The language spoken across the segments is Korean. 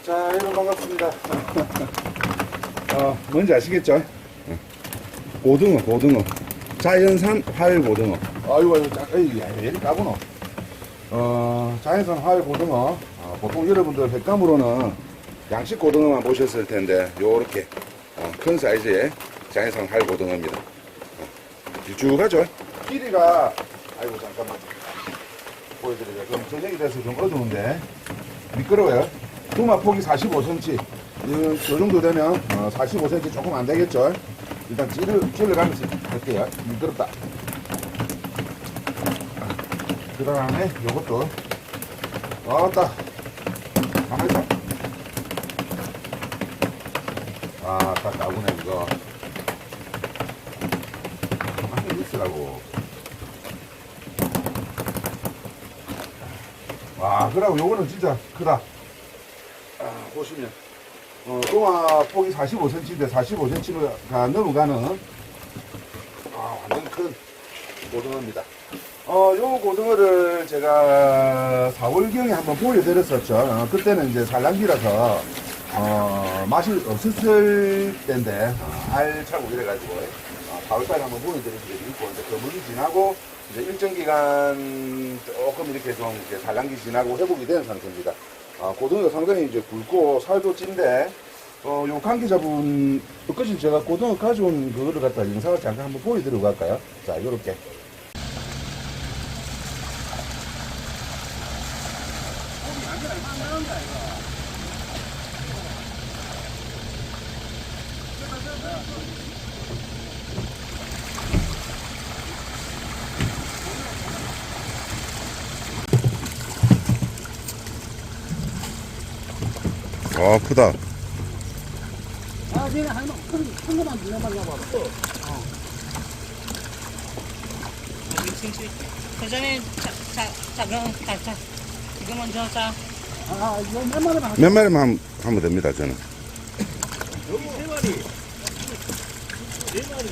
자, 여러분 반갑습니다. 뭔지 아시겠죠? 고등어. 자연산 활고등어. 아이고, 왜 이리 까부노? 자연산 활고등어. 보통 여러분들 횟감으로는 양식 고등어만 보셨을 텐데, 요렇게, 큰 사이즈의 자연산 활고등어입니다. 길쭉하죠? 길이가, 아이고, 잠깐만. 보여드리자. 좀 저녁이 돼서 좀 어두운데, 미끄러워요. 두마 폭이 45cm. 이 정도 되면 45cm 조금 안 되겠죠. 일단 찔러가면서 할게요. 미끄럽다. 그 다음에 요것도 왔다. 가만히 있어. 딱 나오네 이거. 가만히 있으라고. 그러고 요거는 진짜 크다. 보시면 동화 폭이 45cm인데 45cm가 넘어가는 완전 큰 고등어입니다. 요 고등어를 제가 4월경에 한번 보여드렸었죠. 그때는 이제 산란기라서 맛이 없었을 때인데 알차고 이래가지고 4월달에 한번 보여드린 적이 있고, 이제 거물이 지나고 이제 일정 기간 조금 이렇게 좀 이렇게 산란기 지나고 회복이 된 상태입니다. 고등어가 상당히 이제 굵고 살도 찐데, 요 관계자분, 끝까지 제가 고등어 가져온 그거를 갖다 영상을 잠깐 한번 보여드리고 갈까요? 자, 요렇게. 크다. 내가 하나 큰 거만 누나만 잡아. 선생님, 이거 먼저 자. 이거 몇 마리만 몇 마리만 하면 됩니다, 저는. 여기 세 마리. 네 마리.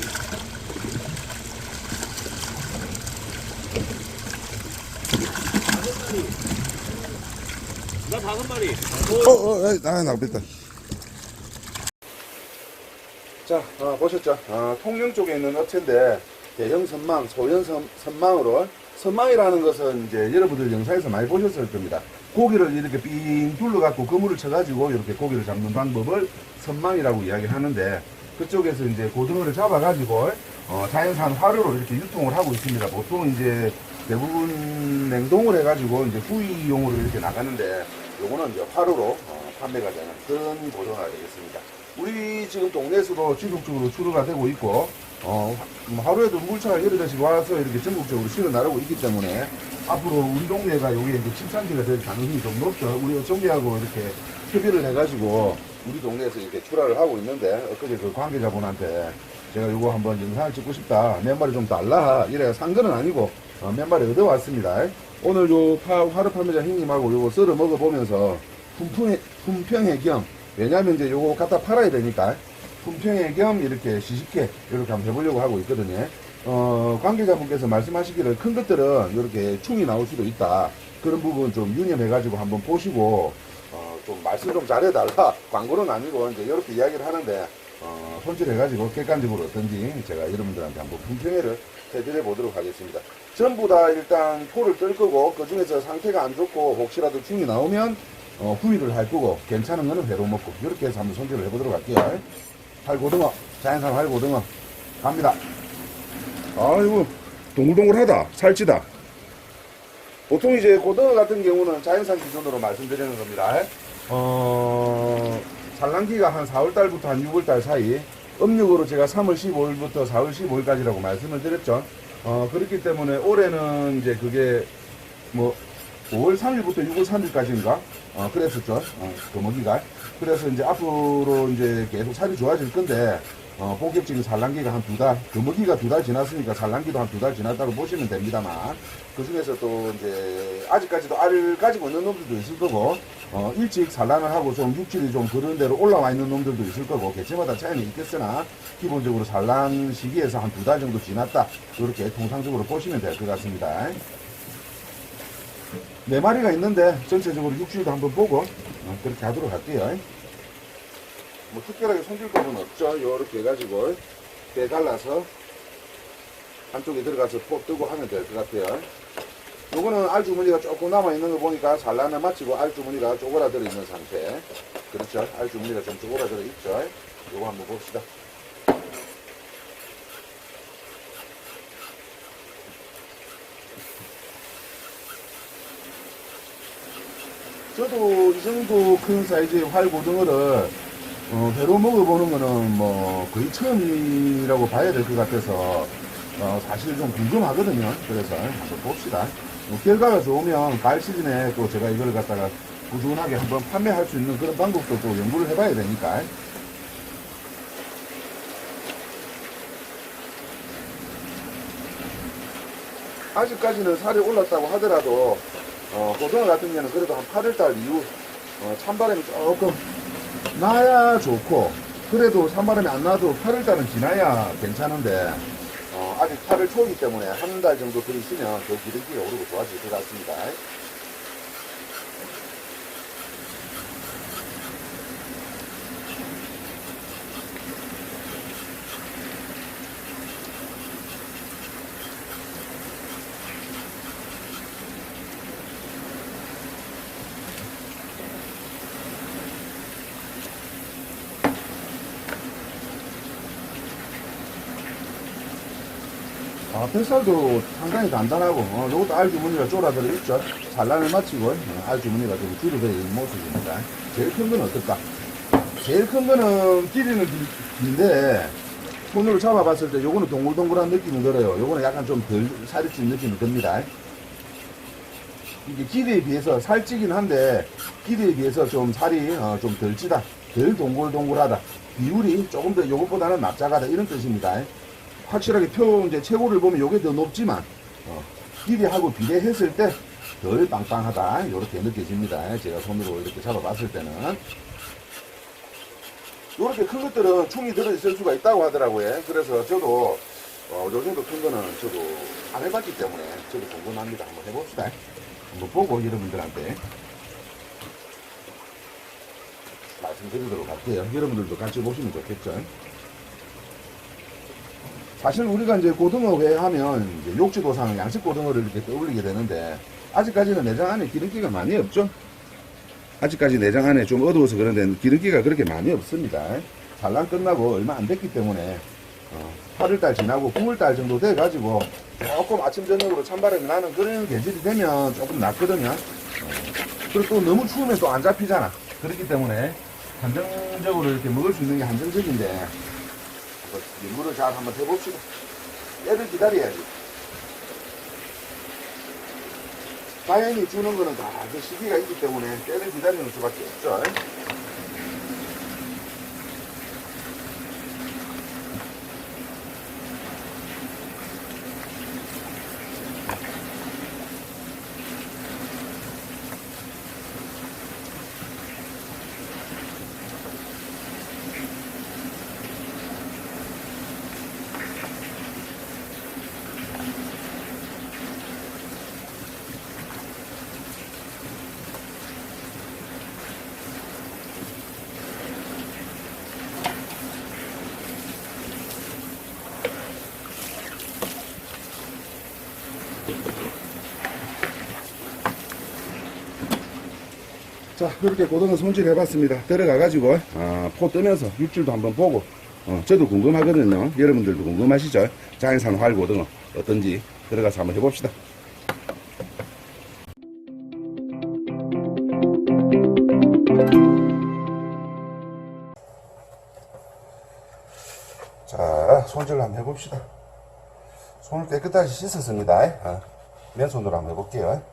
다섯 마리. 나쁘다. 자, 보셨죠? 통영 쪽에 있는 업체인데, 대형 선망, 소형 선망으로, 선망이라는 것은 이제 여러분들 영상에서 많이 보셨을 겁니다. 고기를 이렇게 삥 둘러갖고 그물을 쳐가지고 이렇게 고기를 잡는 방법을 선망이라고 이야기를 하는데, 그쪽에서 이제 고등어를 잡아가지고, 자연산 화로로 이렇게 유통을 하고 있습니다. 보통 이제 대부분 냉동을 해가지고 이제 후이용으로 이렇게 나가는데, 요거는 이제 화로로 판매가 되는 그런 고등어가 되겠습니다. 우리 지금 동네에서도 지속적으로 출하가 되고 있고, 하루에도 물차가 여러 대씩 와서 이렇게 전국적으로 실어 나르고 있기 때문에 앞으로 우리 동네가 여기 이제 침산지가 될 가능성이 좀 높죠. 우리 어촌계하고 이렇게 협의를 해가지고 우리 동네에서 이렇게 출하를 하고 있는데, 엊그제 그 관계자분한테 제가 요거 한번 영상을 찍고 싶다. 몇 마리 좀 달라. 이래 산 거는 아니고 몇 마리 얻어왔습니다. 오늘 요 화로 판매자 형님하고 요거 썰어 먹어보면서 품평회 겸, 왜냐면 이제 요거 갖다 팔아야 되니까 품평회 겸 이렇게 시식회 이렇게 한번 해보려고 하고 있거든요. 관계자분께서 말씀하시기를 큰 것들은 이렇게 충이 나올 수도 있다. 그런 부분 좀 유념해가지고 한번 보시고, 좀 말씀 좀 잘해달라. 광고는 아니고 이제 이렇게 이야기를 하는데, 손질해가지고 객관적으로 어떤지 제가 여러분들한테 한번 품평회를 해드려 보도록 하겠습니다. 전부 다 일단 포를 뜰 거고, 그 중에서 상태가 안 좋고 혹시라도 충이 나오면 후위를 할 거고, 괜찮은 거는 회로 먹고, 이렇게 해서 한번 손질을 해보도록 할게요. 활고등어, 자연산 활고등어 갑니다. 아이고, 동글동글하다. 살찌다. 보통 이제 고등어 같은 경우는 자연산 기준으로 말씀드리는 겁니다. 산란기가 한 4월달부터 한 6월달 사이, 음력으로 제가 3월 15일부터 4월 15일까지라고 말씀을 드렸죠. 그렇기 때문에 올해는 이제 그게 뭐 5월 3일부터 6월 3일까지인가 그랬었죠. 그 먹이가. 그래서 이제 앞으로 이제 계속 살이 좋아질 건데, 본격적인 산란기가 한 2달, 그 먹이가 2달 지났으니까 산란기도 한 2달 지났다고 보시면 됩니다만, 그 중에서 또 이제 아직까지도 알을 가지고 있는 놈들도 있을 거고, 일찍 산란을 하고 좀 육질이 좀 그런 대로 올라와 있는 놈들도 있을 거고, 개체마다 차이는 있겠으나 기본적으로 산란 시기에서 한 2달 정도 지났다, 이렇게 통상적으로 보시면 될 것 같습니다. 4마리가 있는데 전체적으로 육질도 한번 보고 그렇게 하도록 할게요. 뭐 특별하게 손질 법은 없죠. 요렇게 해가지고 빼 갈라서 한쪽에 들어가서 포 뜨고 하면 될 것 같아요. 요거는 알 주머니가 조금 남아있는 거 보니까 산란을 마치고 알 주머니가 쪼그라들어 있는 상태. 그렇죠. 알 주머니가 좀 쪼그라들어 있죠. 요거 한번 봅시다. 저도 이 정도 큰 사이즈의 활고등어를 회로 먹어보는 거는 뭐 거의 처음이라고 봐야 될 것 같아서 사실 좀 궁금하거든요. 그래서 한번 봅시다. 결과가 좋으면 가을 시즌에 또 제가 이걸 갖다가 꾸준하게 한번 판매할 수 있는 그런 방법도 또 연구를 해봐야 되니까. 아직까지는 살이 올랐다고 하더라도 고등어 같은 경우는 그래도 한 8월달 이후 찬바람이 조금 나야 좋고, 그래도 찬바람이 안 나도 8월달은 지나야 괜찮은데 아직 8월 초이기 때문에 한 달 정도 더 있으면 더 기름기가 오르고 좋아질 것 같습니다. 뱃살도 상당히 단단하고, 요것도 알 주머니가 쫄아들어 있죠. 산란을 마치고, 알 주머니가 좀 줄어들어 있는 모습입니다. 제일 큰 건 어떨까? 제일 큰 거는 길이는 긴데, 손으로 잡아봤을 때 요거는 동글동글한 느낌이 들어요. 요거는 약간 좀 덜 살이 찐 느낌이 듭니다. 이게 길이에 비해서 살찌긴 한데, 길이에 비해서 좀 살이 좀 덜 찌다. 덜 동글동글하다. 비율이 조금 더 요것보다는 납작하다. 이런 뜻입니다. 확실하게 이제 최고를 보면 요게 더 높지만 길이하고 비례했을 때 덜 빵빵하다 이렇게 느껴집니다. 제가 손으로 이렇게 잡아봤을 때는. 이렇게 큰 것들은 충이 들어있을 수가 있다고 하더라고요. 그래서 저도 요 정도 큰 거는 저도 안 해봤기 때문에 저도 궁금합니다. 한번 해봅시다. 한번 보고 여러분들한테 말씀드리도록 할게요. 여러분들도 같이 보시면 좋겠죠. 사실 우리가 이제 고등어회 하면 이제 욕지도상 양식 고등어를 이렇게 떠올리게 되는데, 아직까지는 내장 안에 기름기가 많이 없죠. 아직까지 내장 안에 좀 어두워서 그런데 기름기가 그렇게 많이 없습니다. 산란 끝나고 얼마 안 됐기 때문에 8월달 지나고 9월달 정도 돼가지고 조금 아침 저녁으로 찬바람이 나는 그런 계절이 되면 조금 낫거든요. 그리고 또 너무 추우면 또 안 잡히잖아. 그렇기 때문에 한정적으로 이렇게 먹을 수 있는 게 한정적인데, 연구를 잘 한번 해봅시다. 때를 기다려야지. 자연이 주는 거는 다 그 시기가 있기 때문에 때를 기다리는 수밖에 없죠. 자, 이렇게 고등어 손질 해봤습니다. 들어가가지고 포 뜨면서 육질도 한번 보고 저도 궁금하거든요. 여러분들도 궁금하시죠? 자연산 활고등어 어떤지 들어가서 한번 해봅시다. 자, 손질을 한번 해봅시다. 손을 깨끗하게 씻었습니다. 맨손으로 한번 해볼게요.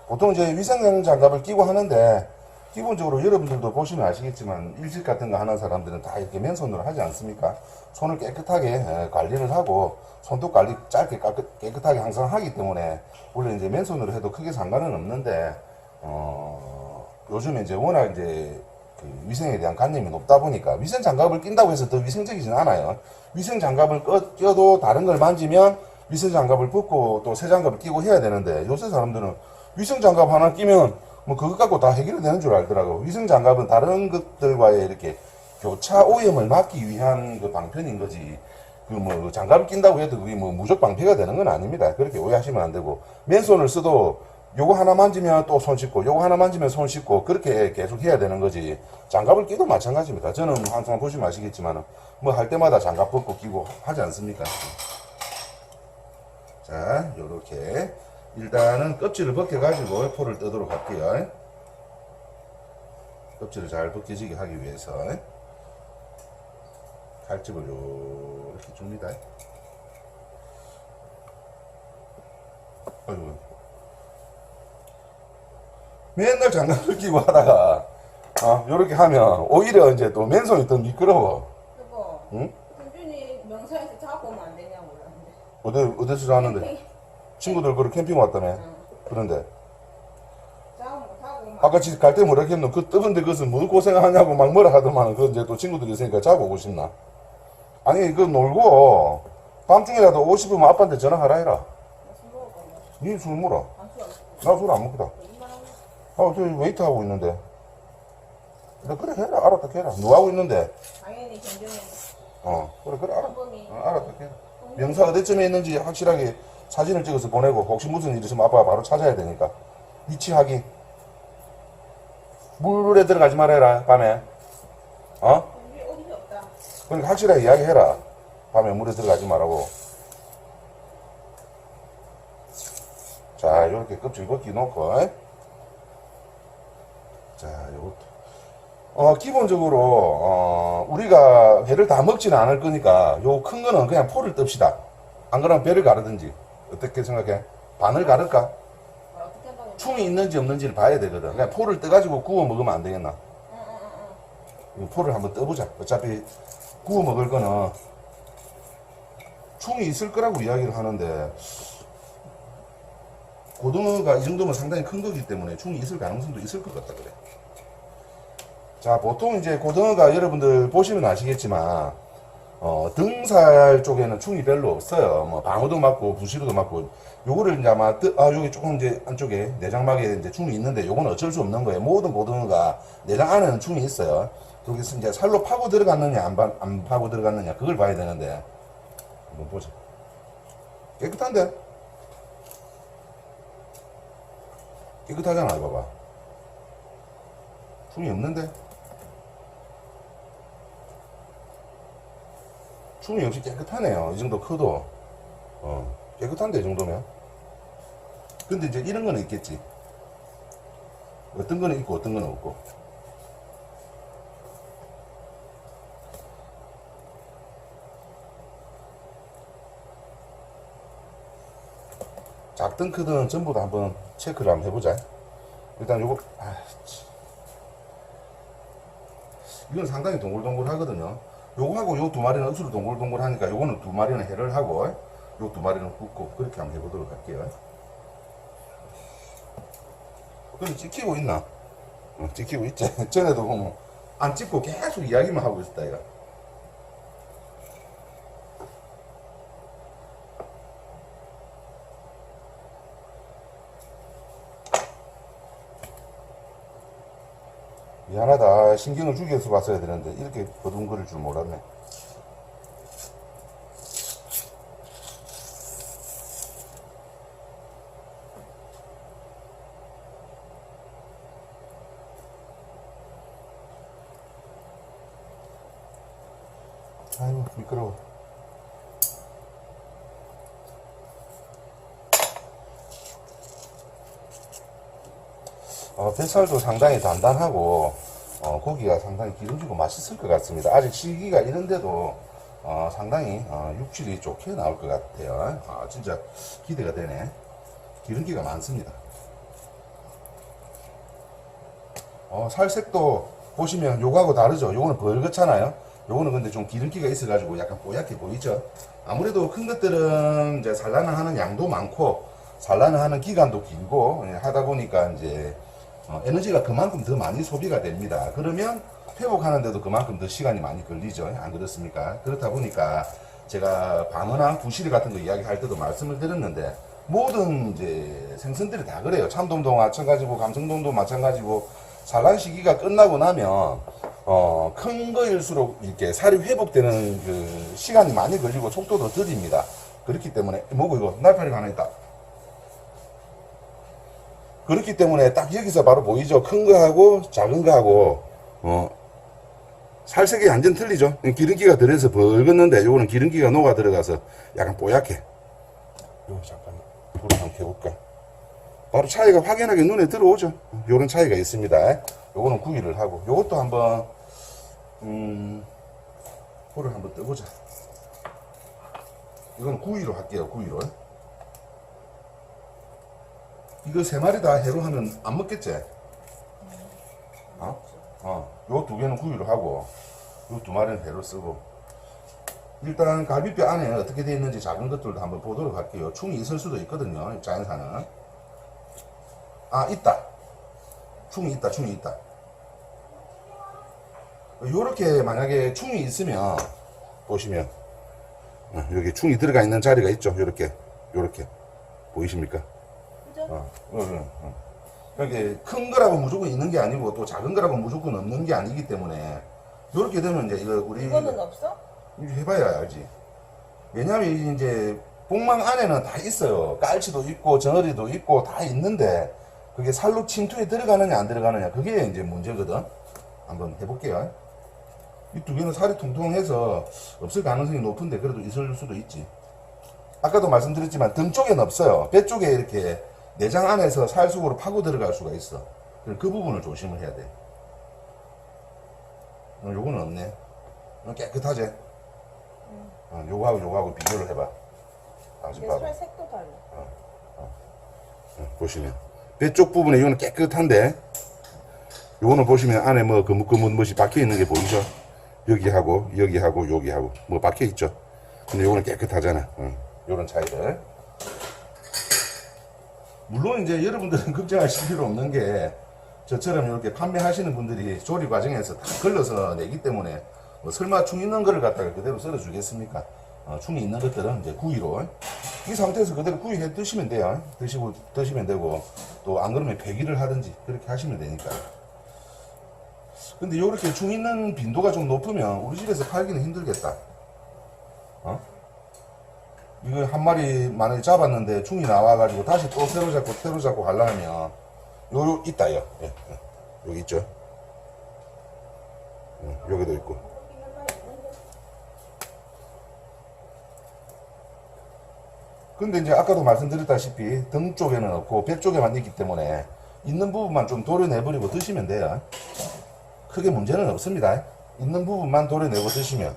보통 이제 위생 장갑을 끼고 하는데, 기본적으로 여러분들도 보시면 아시겠지만 일식 같은 거 하는 사람들은 다 이렇게 맨손으로 하지 않습니까? 손을 깨끗하게 관리를 하고 손톱 관리 짧게 깨끗하게 항상 하기 때문에 원래 이제 맨손으로 해도 크게 상관은 없는데, 요즘에 이제 워낙 이제 그 위생에 대한 관념이 높다 보니까 위생 장갑을 낀다고 해서 더 위생적이진 않아요. 위생 장갑을 껴도 다른 걸 만지면 위생 장갑을 벗고 또 새 장갑을 끼고 해야 되는데, 요새 사람들은 위생 장갑 하나 끼면 뭐 그것 갖고 다 해결이 되는 줄 알더라고. 위생장갑은 다른 것들과의 이렇게 교차 오염을 막기 위한 그 방편인 거지. 그 뭐 장갑을 낀다고 해도 그게 뭐 무적 방패가 되는 건 아닙니다. 그렇게 오해하시면 안 되고, 맨손을 써도 요거 하나 만지면 또 손 씻고, 요거 하나 만지면 손 씻고, 그렇게 계속 해야 되는 거지. 장갑을 끼도 마찬가지입니다. 저는 항상 보시면 아시겠지만 뭐 할 때마다 장갑 벗고 끼고 하지 않습니까? 자, 요렇게 일단은 껍질을 벗겨가지고 포를 뜨도록 할게요. 껍질을 잘 벗겨지게 하기 위해서 칼집을 요렇게 줍니다. 아이고. 맨날 장갑을 끼고 하다가 요렇게 하면 오히려 이제 또 맨손이 더 미끄러워. 여보, 응? 현준이 명사에서 자고 오면 안 되냐고 그러는데. 어디서 자는데? 친구들 그렇게 캠핑 왔다며. 응. 그런데 자고 오면 아까 집 갈 때 뭐라 했노? 그 뜨거운데 그것은 뭐 고생하냐고 막 뭐라 하더만. 그 이제 또 친구들이 있으니까 자고 오고 싶나? 아니 그 놀고 밤중이라도 오고 싶으면 아빠한테 전화하라 해라. 술 먹을 건데. 니 술 먹어라. 안술 안 나 술 안 먹거든. 2만 원. 저 웨이트 하고 있는데. 그래 해라. 알았다 해라. 누가 하고 있는데? 당연히 견뎌내. 그래 알았다. 한범이. 알았다 해라. 명사 어디쯤에 있는지 확실하게 사진을 찍어서 보내고, 혹시 무슨 일 있으면 아빠가 바로 찾아야 되니까. 위치 확인. 물에 들어가지 말아라 밤에. 우리 어디서 없다. 그러니까 확실하게 이야기해라. 밤에 물에 들어가지 말라고. 자, 이렇게 껍질 벗기 놓고. 자, 요것도. 기본적으로, 우리가 회를 다 먹지는 않을 거니까, 요 큰 거는 그냥 포를 뜹시다. 안 그러면 배를 가르든지. 어떻게 생각해? 반을 가를까? 어떻게 한다고. 충이 있는지 없는지를 봐야 되거든. 그냥 포를 떠가지고 구워 먹으면 안 되겠나? 이 포를 한번 떠보자. 어차피 구워 먹을 거는 충이 있을 거라고 이야기를 하는데, 고등어가 이 정도면 상당히 큰 거기 때문에 충이 있을 가능성도 있을 것 같다 그래. 자, 보통 이제 고등어가 여러분들 보시면 아시겠지만, 등살 쪽에는 충이 별로 없어요. 뭐 방어도 맞고 부시로도 맞고, 요거를 이제 아마 여기 조금 이제 안쪽에 내장막에 이제 충이 있는데, 요거는 어쩔 수 없는 거예요. 모든 고등어가 내장 안에는 충이 있어요. 거기서 이제 살로 파고 들어갔느냐 안 파고 들어갔느냐 그걸 봐야 되는데, 한번 보자. 깨끗한데? 깨끗하잖아. 이거 봐봐. 충이 없는데? 충이 역시 깨끗하네요. 이 정도 커도. 깨끗한데, 이 정도면. 근데 이제 이런 거는 있겠지. 어떤 거는 있고, 어떤 거는 없고. 작든 크든 전부 다 한번 체크를 한번 해보자. 일단 요거, 이건 상당히 동글동글 하거든요. 요거하고 요 두 마리는 억수로 동글동글 하니까 요거는 두 마리는 해를 하고, 요 두 마리는 굽고, 그렇게 한번 해보도록 할게요. 그럼 찍히고 있나? 찍히고 있지. 전에도 보면 안 찍고 계속 이야기만 하고 있었다, 이거. 미안하다. 신경을 죽여서 봤어야 되는데 이렇게 버둥거릴 줄 몰랐네. 아이고 미끄러워. 뱃살도 상당히 단단하고 고기가 상당히 기름지고 맛있을 것 같습니다. 아직 시기가 이런데도 상당히 육질이 좋게 나올 것 같아요. 진짜 기대가 되네. 기름기가 많습니다. 살색도 보시면 요거하고 다르죠. 요거는 벌겋잖아요. 요거는 근데 좀 기름기가 있어가지고 약간 뽀얗게 보이죠. 아무래도 큰 것들은 이제 산란을 하는 양도 많고 산란을 하는 기간도 길고 하다 보니까 이제 에너지가 그만큼 더 많이 소비가 됩니다. 그러면 회복하는데도 그만큼 더 시간이 많이 걸리죠. 안 그렇습니까? 그렇다 보니까 제가 방어나 부실 같은 거 이야기할 때도 말씀을 드렸는데, 모든 이제 생선들이 다 그래요. 참돔도 마찬가지고 감성돔도 마찬가지고 산란 시기가 끝나고 나면 큰 거일수록 이렇게 살이 회복되는 그 시간이 많이 걸리고 속도도 더딥니다. 그렇기 때문에 뭐고 이거 날파리가 하나 있다. 그렇기 때문에 딱 여기서 바로 보이죠. 큰 거하고 작은 거하고 살색이 완전 틀리죠. 기름기가 덜해서 벌겋는데 요거는 기름기가 녹아 들어가서 약간 뽀얗게. 요 잠깐만 불을 한번 켜볼까. 바로 차이가 확연하게 눈에 들어오죠. 요런 차이가 있습니다. 요거는 구이를 하고 요것도 한번 불을 한번 떠보자. 이건 구이로 할게요. 구이로. 이거 3마리 다 해로 하면 안 먹겠지? 요 2개는 구이로 하고 요 2마리는 해로 쓰고. 일단 갈비뼈 안에 어떻게 되어 있는지 작은 것들도 한번 보도록 할게요. 충이 있을 수도 있거든요. 자연산은. 있다. 충이 있다. 요렇게 만약에 충이 있으면 보시면 여기 충이 들어가 있는 자리가 있죠. 요렇게 보이십니까? 이렇게 큰 거라고 무조건 있는 게 아니고 또 작은 거라고 무조건 없는 게 아니기 때문에 요렇게 되면 이제 이거는 없어? 이거 해봐야 알지. 왜냐면 이제 복망 안에는 다 있어요. 깔치도 있고 정어리도 있고 다 있는데 그게 살로 침투에 들어가느냐 안 들어가느냐 그게 이제 문제거든. 한번 해볼게요. 이 2개는 살이 통통해서 없을 가능성이 높은데 그래도 있을 수도 있지. 아까도 말씀드렸지만 등 쪽에는 없어요. 배 쪽에 이렇게 내장 안에서 살 속으로 파고 들어갈 수가 있어. 그 부분을 조심을 해야 돼. 요거는 없네. 깨끗하지? 요거하고 비교를 해봐. 이게 살 색도 달라. 보시면 배 쪽 부분에 이거는 깨끗한데 요거는 보시면 안에 뭐 거뭇거뭇 것이 박혀 있는 게 보이죠? 여기하고 여기하고 뭐 박혀 있죠? 근데 요거는 깨끗하잖아. 요런 차이를. 물론 이제 여러분들은 걱정하실 필요 없는 게 저처럼 이렇게 판매하시는 분들이 조리 과정에서 다 걸러서 내기 때문에 뭐 설마 충 있는 거를 갖다가 그대로 썰어 주겠습니까? 충이 있는 것들은 이제 구이로 이 상태에서 그대로 구이해 드시면 돼요. 드시면 되고 또 안 그러면 배기를 하든지 그렇게 하시면 되니까. 근데 요렇게 충 있는 빈도가 좀 높으면 우리 집에서 팔기는 힘들겠다. 이거 한 마리 만약에 잡았는데 충이 나와가지고 다시 또 새로 잡고 하려면 요 있다요. 예. 여기 있죠. 여기도 있고. 근데 이제 아까도 말씀드렸다시피 등 쪽에는 없고 배 쪽에만 있기 때문에 있는 부분만 좀 도려내버리고 드시면 돼요. 크게 문제는 없습니다. 있는 부분만 도려내고 드시면.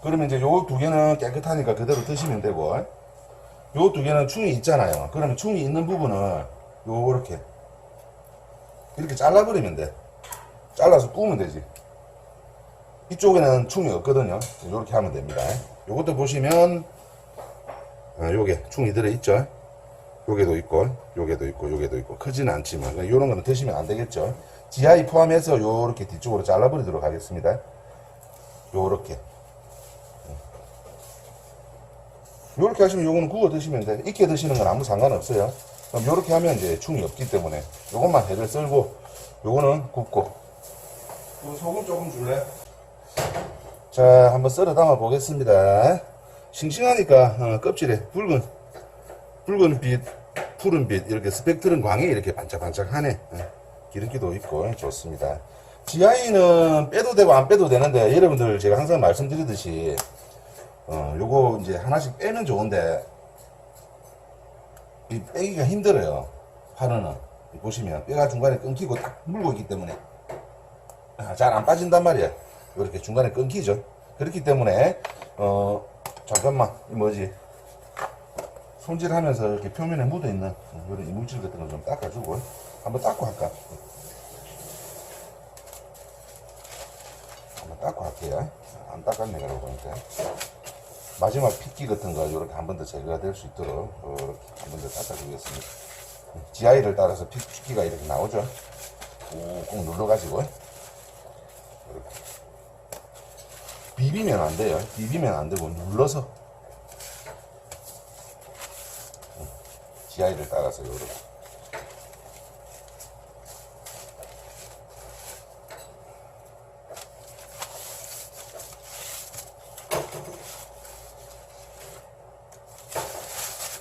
그러면 이제 요 2개는 깨끗하니까 그대로 드시면 되고, 요 2개는 충이 있잖아요. 그러면 충이 있는 부분을 요렇게 이렇게 잘라버리면 돼. 잘라서 구우면 되지. 이쪽에는 충이 없거든요. 요렇게 하면 됩니다. 요것도 보시면 요게 충이 들어있죠. 요게도 있고 요게도 있고 크지는 않지만 요런 거는 드시면 안 되겠죠. 지하에 포함해서 요렇게 뒤쪽으로 잘라버리도록 하겠습니다. 요렇게 하시면 요거는 구워 드시면 돼. 익혀 드시는 건 아무 상관없어요. 그럼 요렇게 하면 이제 충이 없기 때문에 요것만 해를 썰고 요거는 굽고. 소금 조금 줄래? 자, 한번 썰어 담아 보겠습니다. 싱싱하니까 껍질에 붉은 빛, 푸른 빛, 이렇게 스펙트럼 광이 이렇게 반짝반짝하네. 기름기도 있고 좋습니다. GI는 빼도 되고 안 빼도 되는데 여러분들 제가 항상 말씀드리듯이 요거 이제 하나씩 빼면 좋은데 이 빼기가 힘들어요. 파르는 보시면 뼈가 중간에 끊기고 딱 물고 있기 때문에 잘 안 빠진단 말이야. 이렇게 중간에 끊기죠. 그렇기 때문에 잠깐만 뭐지 손질하면서 이렇게 표면에 묻어있는 이런 이물질 같은 거 좀 닦아주고 한번 닦고 할까? 한번 닦고 할게요. 안 닦았네 그러고 보니까 마지막 핏기 같은 거 이렇게 한 번 더 제거가 될 수 있도록 이렇게 한 번 더 닦아주겠습니다. GI를 따라서 핏기가 이렇게 나오죠. 꾹꾹 눌러가지고 이렇게. 비비면 안 돼요. 비비면 안 되고 눌러서 GI를 따라서 요렇게.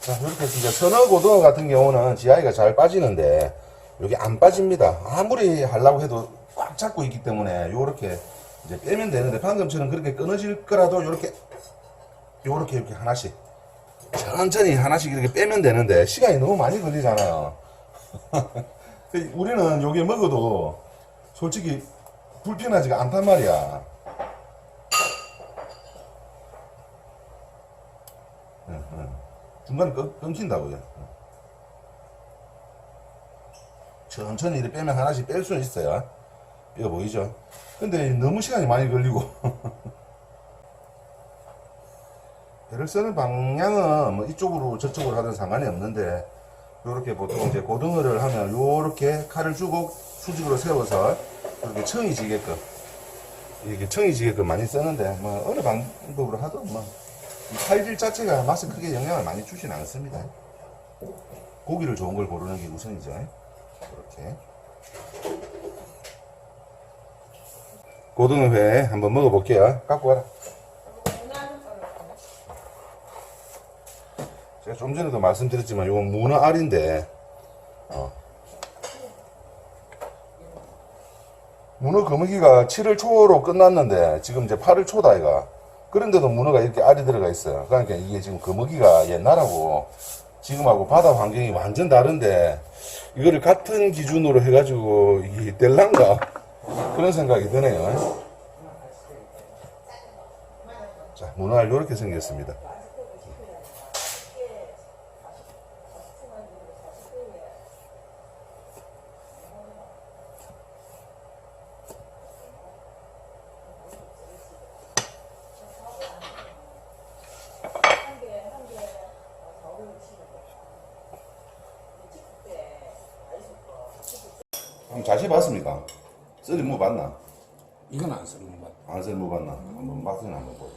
자, 이렇게 이제 선어 고등어 같은 경우는 GI가 잘 빠지는데 여기 안 빠집니다. 아무리 하려고 해도 꽉 잡고 있기 때문에 요렇게 이제 빼면 되는데 방금처럼 그렇게 끊어질 거라도 요렇게 이렇게 하나씩 천천히 하나씩 이렇게 빼면 되는데 시간이 너무 많이 걸리잖아요. 우리는 요게 먹어도 솔직히 불편하지가 않단 말이야. 중간에 끊긴다고요. 천천히 이렇게 빼면 하나씩 뺄 수는 있어요. 뼈 보이죠? 근데 너무 시간이 많이 걸리고. 배를 쓰는 방향은 뭐 이쪽으로 저쪽으로 하든 상관이 없는데, 요렇게 보통 이제 고등어를 하면 요렇게 칼을 주고 수직으로 세워서 이렇게 청이 지게끔, 이렇게 청이 지게끔 많이 쓰는데, 뭐 어느 방법으로 하든 뭐 이 칼질 자체가 맛에 크게 영향을 많이 주진 않습니다. 고기를 좋은 걸 고르는 게 우선이죠. 이렇게. 고등어회 한번 먹어볼게요. 갖고 와라. 제가 좀 전에도 말씀드렸지만 이건 문어 알인데 문어 거미기가 7월 초로 끝났는데 지금 이제 8월 초다 이가. 그런데도 문어가 이렇게 알이 들어가 있어요. 그러니까 이게 지금 거미기가 옛날하고 지금하고 바다 환경이 완전 다른데 이거를 같은 기준으로 해가지고 이게 될란가 그런 생각이 드네요. 자, 문어알 이렇게 생겼습니다. 한번 자세히 봤습니까? 썰이 뭐 봤나? 이건 안 쓰는 것 같아. 안 썰이 뭐 봤나? 한번 맛은 한번 보자.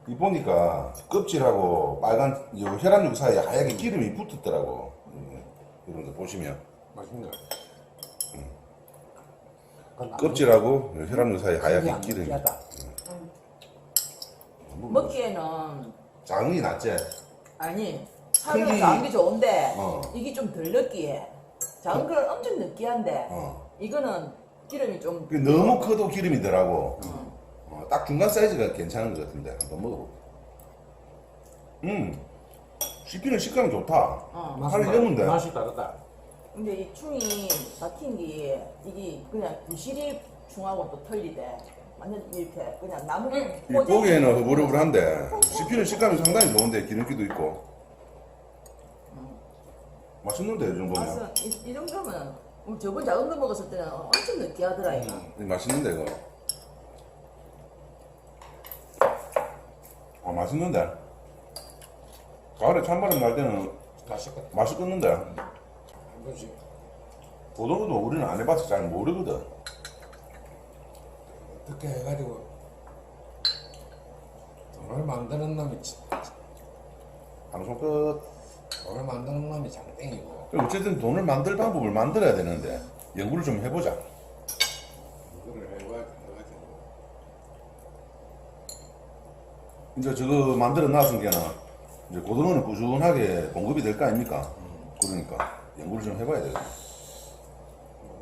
이 보니까 껍질하고 빨간 요 혈압육 사이에 하얗게 기름이 붙었더라고. 이런 거 보시면 맛있네. 껍질하고 요 혈압육 사이에 하얗게 기름이. 먹기에는 장이 낫지? 아니 큰기- 살은 작은 게 좋은데 어. 이게 좀 덜 느끼해. 작은 건 엄청 느끼한데 어. 이거는 기름이 좀 그게 너무 커도 기름이 덜하고 딱 중간 사이즈가 괜찮은 것 같은데 한번 먹어볼게. 씹히는 식감이 좋다. 살이 젊은데. 맛이 다르다. 근데 이 충이 박힌 게 이게 그냥 부시리 충하고 또 틀리대. 완전 이렇게 그냥 나무 이 고기에는 흐물흐물한데 씹히는 식감이 상당히 좋은데 기름기도 있고 맛있는데 이 정도면. 맛은 이 정도면 저번 작은 거 먹었을 때는 엄청 느끼하더라 이거. 맛있는데 이거. 맛있는데. 가을에 찬바람 날 때는 맛있겠다. 맛있겠는데. 한 번씩 고등어도 우리는 안 해봐서 잘 모르거든. 어떻게 해가지고 돈을 만드는 놈이 방송 끝. 돈을 만드는 놈이 장땡이고 어쨌든 돈을 만들 방법을 만들어야 되는데 연구를 좀 해보자. 이거를 해가지고 이제 저거 만들어 놨은 게는 이제 고등어는 꾸준하게 공급이 될 거 아닙니까? 그러니까 연구를 좀 해봐야 되겠다.